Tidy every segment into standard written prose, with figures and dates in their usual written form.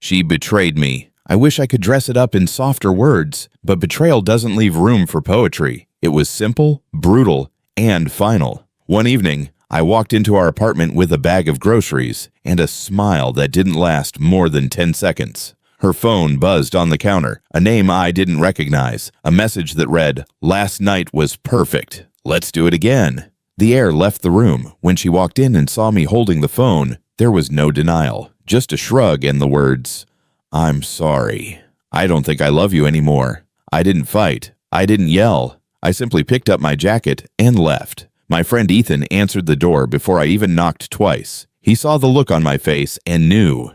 She betrayed me. I wish I could dress it up in softer words, but betrayal doesn't leave room for poetry. It was simple, brutal, and final. One evening, I walked into our apartment with a bag of groceries and a smile that didn't last more than 10 seconds. Her phone buzzed on the counter, a name I didn't recognize, a message that read, "Last night was perfect. Let's do it again." The air left the room. When she walked in and saw me holding the phone, there was no denial, just a shrug and the words, "I'm sorry. I don't think I love you anymore." I didn't fight. I didn't yell. I simply picked up my jacket and left. My friend Ethan answered the door before I even knocked twice. He saw the look on my face and knew.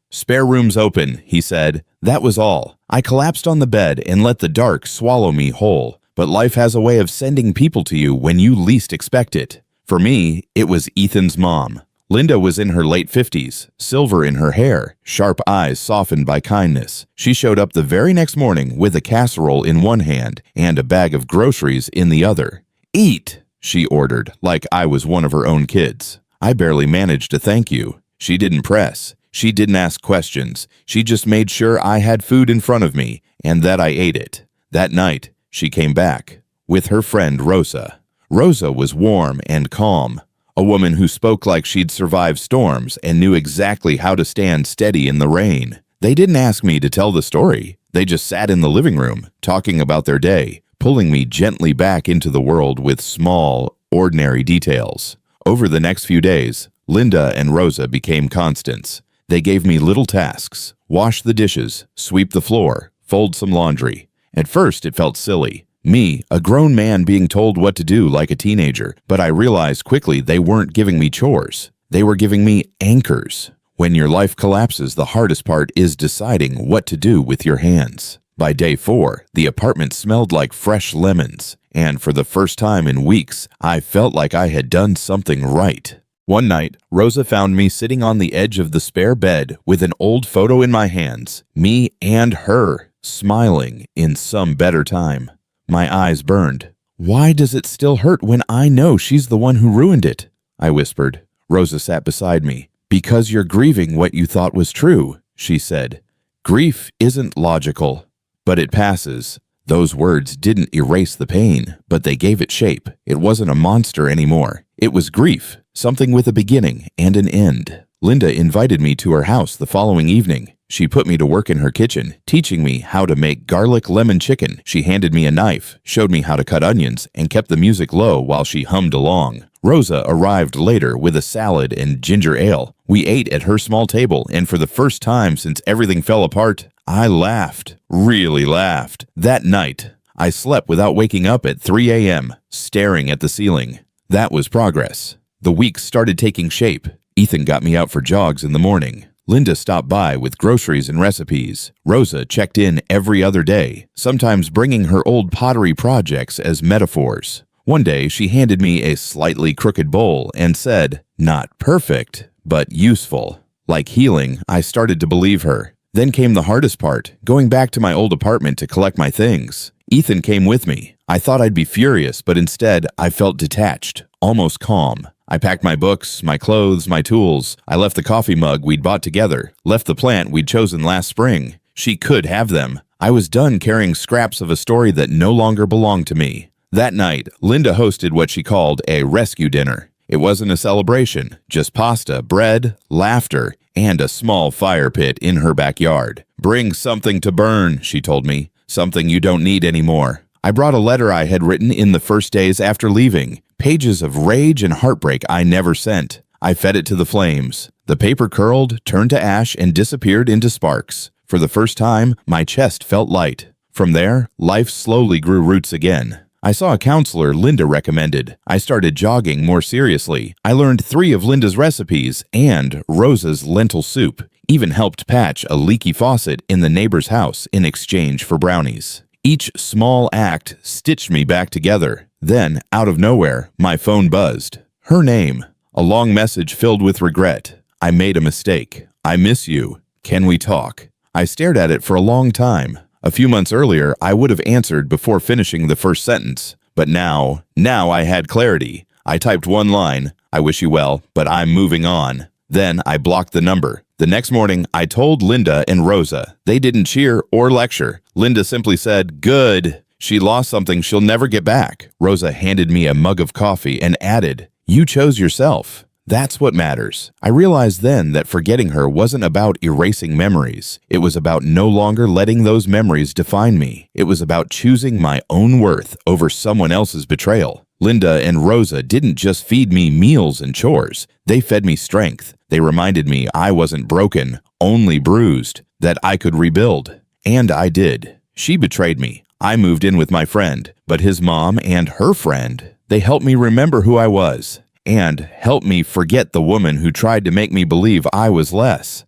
"Spare room's open," he said. That was all. I collapsed on the bed and let the dark swallow me whole. But life has a way of sending people to you when you least expect it. For me, it was Ethan's mom. Linda was in her late 50s, silver in her hair, sharp eyes softened by kindness. She showed up the very next morning with a casserole in one hand and a bag of groceries in the other. "Eat," she ordered, like I was one of her own kids. I barely managed to thank you. She didn't press. She didn't ask questions. She just made sure I had food in front of me and that I ate it. That night, she came back with her friend Rosa. Rosa was warm and calm, a woman who spoke like she'd survived storms and knew exactly how to stand steady in the rain. They didn't ask me to tell the story. They just sat in the living room, talking about their day, pulling me gently back into the world with small, ordinary details. Over the next few days, Linda and Rosa became constants. They gave me little tasks: wash the dishes, sweep the floor, fold some laundry. At first, it felt silly. Me, a grown man being told what to do like a teenager, but I realized quickly they weren't giving me chores. They were giving me anchors. When your life collapses, the hardest part is deciding what to do with your hands. By day 4, the apartment smelled like fresh lemons, and for the first time in weeks, I felt like I had done something right. One night, Rosa found me sitting on the edge of the spare bed with an old photo in my hands, me and her, smiling in some better time. My eyes burned. "Why does it still hurt when I know she's the one who ruined it?" I whispered. Rosa sat beside me. "Because you're grieving what you thought was true," she said. "Grief isn't logical, but it passes." Those words didn't erase the pain, but they gave it shape. It wasn't a monster anymore. It was grief, something with a beginning and an end. Linda invited me to her house the following evening. She put me to work in her kitchen, teaching me how to make garlic lemon chicken. She handed me a knife, showed me how to cut onions, and kept the music low while she hummed along. Rosa arrived later with a salad and ginger ale. We ate at her small table, and for the first time since everything fell apart, I laughed, really laughed. That night, I slept without waking up at 3 a.m., staring at the ceiling. That was progress. The weeks started taking shape. Ethan got me out for jogs in the morning. Linda stopped by with groceries and recipes. Rosa checked in every other day, sometimes bringing her old pottery projects as metaphors. One day, she handed me a slightly crooked bowl and said, "Not perfect, but useful." Like healing, I started to believe her. Then came the hardest part, going back to my old apartment to collect my things. Ethan came with me. I thought I'd be furious, but instead, I felt detached, almost calm. I packed my books, my clothes, my tools. I left the coffee mug we'd bought together, left the plant we'd chosen last spring. She could have them. I was done carrying scraps of a story that no longer belonged to me. That night, Linda hosted what she called a rescue dinner. It wasn't a celebration, just pasta, bread, laughter, and a small fire pit in her backyard. "Bring something to burn," she told me, "something you don't need anymore." I brought a letter I had written in the first days after leaving, pages of rage and heartbreak I never sent. I fed it to the flames. The paper curled, turned to ash, and disappeared into sparks. For the first time, my chest felt light. From there, life slowly grew roots again. I saw a counselor Linda recommended. I started jogging more seriously. I learned 3 of Linda's recipes and Rosa's lentil soup. Even helped patch a leaky faucet in the neighbor's house in exchange for brownies. Each small act stitched me back together. Then, out of nowhere, my phone buzzed. Her name. A long message filled with regret. "I made a mistake. I miss you. Can we talk?" I stared at it for a long time. A few months earlier, I would have answered before finishing the first sentence. But now I had clarity. I typed one line, "I wish you well, but I'm moving on." Then I blocked the number. The next morning, I told Linda and Rosa. They didn't cheer or lecture. Linda simply said, "Good. She lost something she'll never get back." Rosa handed me a mug of coffee and added, "You chose yourself." That's what matters. I realized then that forgetting her wasn't about erasing memories. It was about no longer letting those memories define me. It was about choosing my own worth over someone else's betrayal. Linda and Rosa didn't just feed me meals and chores. They fed me strength. They reminded me I wasn't broken, only bruised, that I could rebuild. And I did. She betrayed me. I moved in with my friend, but his mom and her friend, they helped me remember who I was and helped me forget the woman who tried to make me believe I was less.